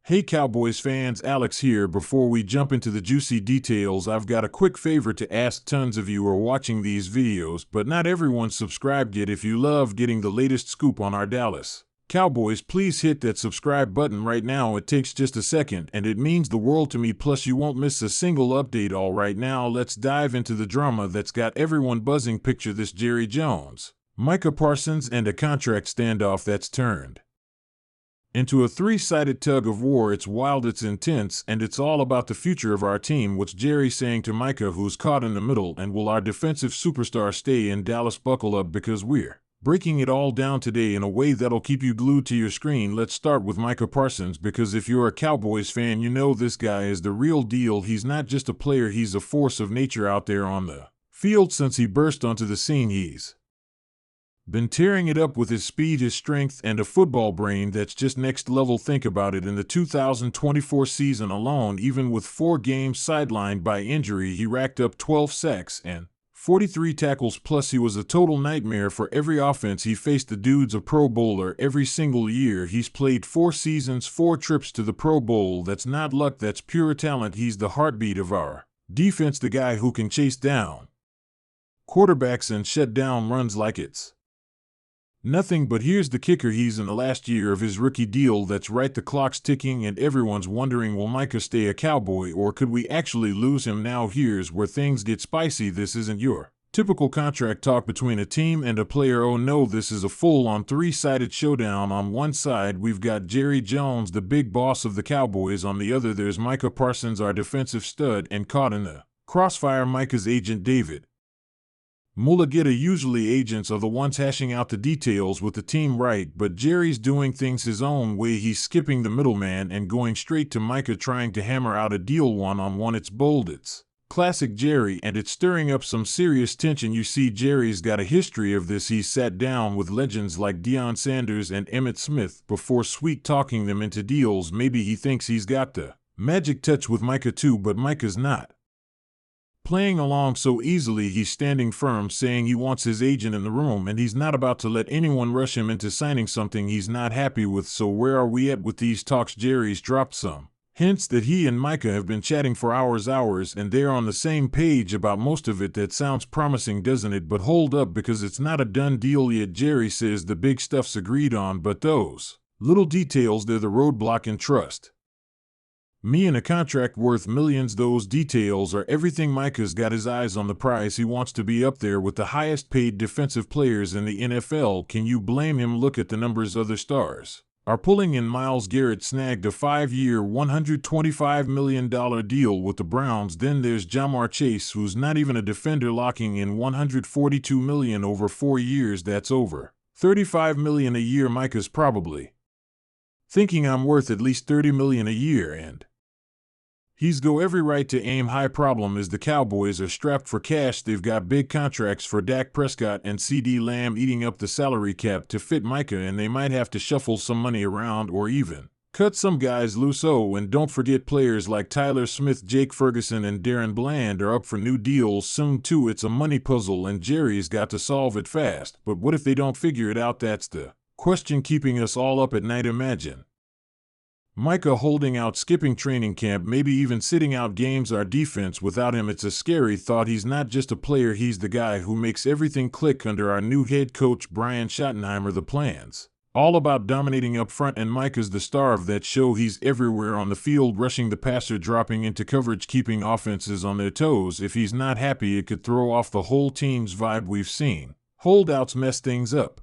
Hey Cowboys fans, Alex here. Before we jump into the juicy details, I've got a quick favor to ask. Tons of you are watching these videos, but not everyone's subscribed yet. If you love getting the latest scoop on our Dallas Cowboys, please hit that subscribe button right now. It takes just a second, and it means the world to me. Plus, you won't miss a single update. All right, now let's dive into the drama that's got everyone buzzing. Picture this: Jerry Jones, Micah Parsons, and a contract standoff that's turned into a three-sided tug of war. It's wild, it's intense, and it's all about the future of our team. What's Jerry saying to Micah, who's caught in the middle? And will our defensive superstar stay in Dallas? Buckle up, because we're breaking it all down today in a way that'll keep you glued to your screen. Let's start with Micah Parsons, because if you're a Cowboys fan, you know this guy is the real deal. He's not just a player, he's a force of nature out there on the field. Since he burst onto the scene, he's been tearing it up with his speed, his strength, and a football brain that's just next level. Think about it. In the 2024 season alone, even with 4 games sidelined by injury, he racked up 12 sacks and 43 tackles. Plus, he was a total nightmare for every offense he faced. The dude's a Pro Bowler every single year he's played. 4 seasons, 4 trips to the Pro Bowl. That's not luck, that's pure talent. He's the heartbeat of our defense, the guy who can chase down quarterbacks and shut down runs like it's nothing. But here's the kicker: he's in the last year of his rookie deal. That's right, the clock's ticking, and everyone's wondering, will Micah stay a Cowboy, or could we actually lose him? Now here's where things get spicy. This isn't your typical contract talk between a team and a player. Oh no, this is a full-on three-sided showdown. On one side, we've got Jerry Jones, the big boss of the Cowboys. On the other, there's Micah Parsons, our defensive stud, and caught in the crossfire, Micah's agent David Mulligeta. Usually agents are the ones hashing out the details with the team, right? But Jerry's doing things his own way. He's skipping the middleman and going straight to Micah, trying to hammer out a deal one-on-one. It's bold, it's classic Jerry, and it's stirring up some serious tension. You see, Jerry's got a history of this. He's sat down with legends like Deion Sanders and Emmitt Smith before, sweet-talking them into deals. Maybe he thinks he's got the magic touch with Micah too, but Micah's not playing along so easily. He's standing firm, saying he wants his agent in the room, and he's not about to let anyone rush him into signing something he's not happy with. So where are we at with these talks? Jerry's dropped some hints that he and Micah have been chatting for hours, and they're on the same page about most of it. That sounds promising, doesn't it? But hold up, because it's not a done deal yet. Jerry says the big stuff's agreed on, but those little details, they're the roadblock in trust me in a contract worth millions. Those details are everything. Micah's got his eyes on the prize. He wants to be up there with the highest paid defensive players in the NFL. Can you blame him? Look at the numbers other stars are pulling in. Myles Garrett snagged a 5-year, $125 million deal with the Browns. Then there's Jamar Chase, who's not even a defender, locking in $142 million over 4 years. That's over $35 million a year. Micah's probably thinking, I'm worth at least $30 million a year, and he's got every right to aim high. Problem is, the Cowboys are strapped for cash. They've got big contracts for Dak Prescott and CeeDee Lamb eating up the salary cap to fit Micah, and they might have to shuffle some money around or even cut some guys loose. Oh, and don't forget, players like Tyler Smith, Jake Ferguson, and Darren Bland are up for new deals soon too. It's a money puzzle, and Jerry's got to solve it fast. But what if they don't figure it out? That's the question keeping us all up at night. Imagine Micah holding out, skipping training camp, maybe even sitting out games. Our defense without him, it's a scary thought. He's not just a player, he's the guy who makes everything click under our new head coach, Brian Schottenheimer. The plan's all about dominating up front, and Micah's the star of that show. He's everywhere on the field, rushing the passer, dropping into coverage, keeping offenses on their toes. If he's not happy, it could throw off the whole team's vibe. We've seen holdouts mess things up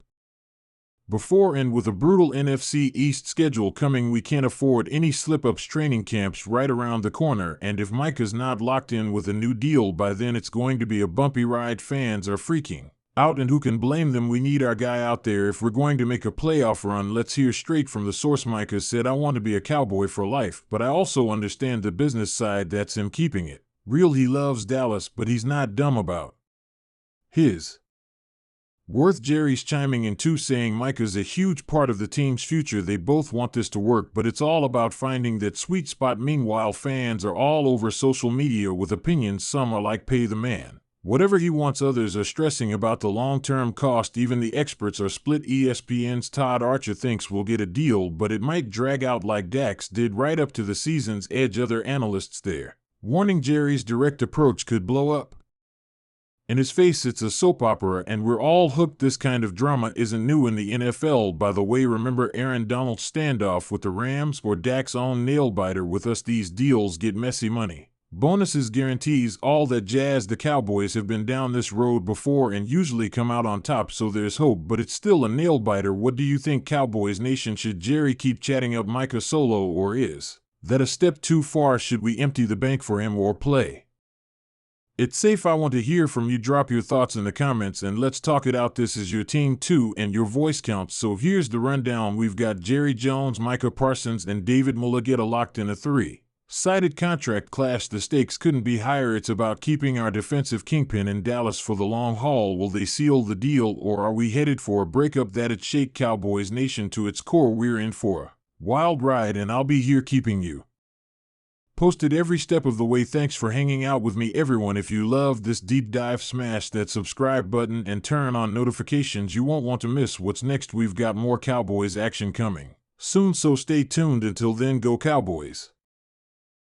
before, and with a brutal NFC East schedule coming, we can't afford any slip-ups. Training camp's right around the corner, and if Micah's not locked in with a new deal by then, it's going to be a bumpy ride. Fans are freaking out, and who can blame them? We need our guy out there if we're going to make a playoff run. Let's hear straight from the source. Micah said, I want to be a Cowboy for life, but I also understand the business side. That's him keeping it real. He loves Dallas, but he's not dumb about his worth. Jerry's chiming in too, saying Micah's a huge part of the team's future. They both want this to work, but it's all about finding that sweet spot. Meanwhile, fans are all over social media with opinions. Some are like, pay the man Whatever he wants, others are stressing about the long-term cost. Even the experts are split. ESPN's Todd Archer thinks we'll get a deal, but it might drag out like Dax did right up to the season's edge. Other analysts there warning Jerry's direct approach could blow up. In his face, it's a soap opera, and we're all hooked. This kind of drama isn't new in the NFL, by the way. Remember Aaron Donald's standoff with the Rams or Dak's own nail-biter with us? These deals get messy. Money, bonuses, guarantees, all that jazz. The Cowboys have been down this road before and usually come out on top, so there's hope, but it's still a nail-biter. What do you think, Cowboys Nation? Should Jerry keep chatting up Micah Solo, or is that a step too far? Should we empty the bank for him or play it's safe? I want to hear from you. Drop your thoughts in the comments and let's talk it out. This is your team too, and your voice counts. So here's the rundown. We've got Jerry Jones, Micah Parsons, and David Mulligeta locked in a three-sided contract clash. The stakes couldn't be higher. It's about keeping our defensive kingpin in Dallas for the long haul. Will they seal the deal, or are we headed for a breakup that'd shake Cowboys Nation to its core? We're in for a wild ride, and I'll be here keeping you posted every step of the way. Thanks for hanging out with me, everyone. If you loved this deep dive, smash that subscribe button and turn on notifications. You won't want to miss what's next. We've got more Cowboys action coming soon, so stay tuned. Until then, go Cowboys.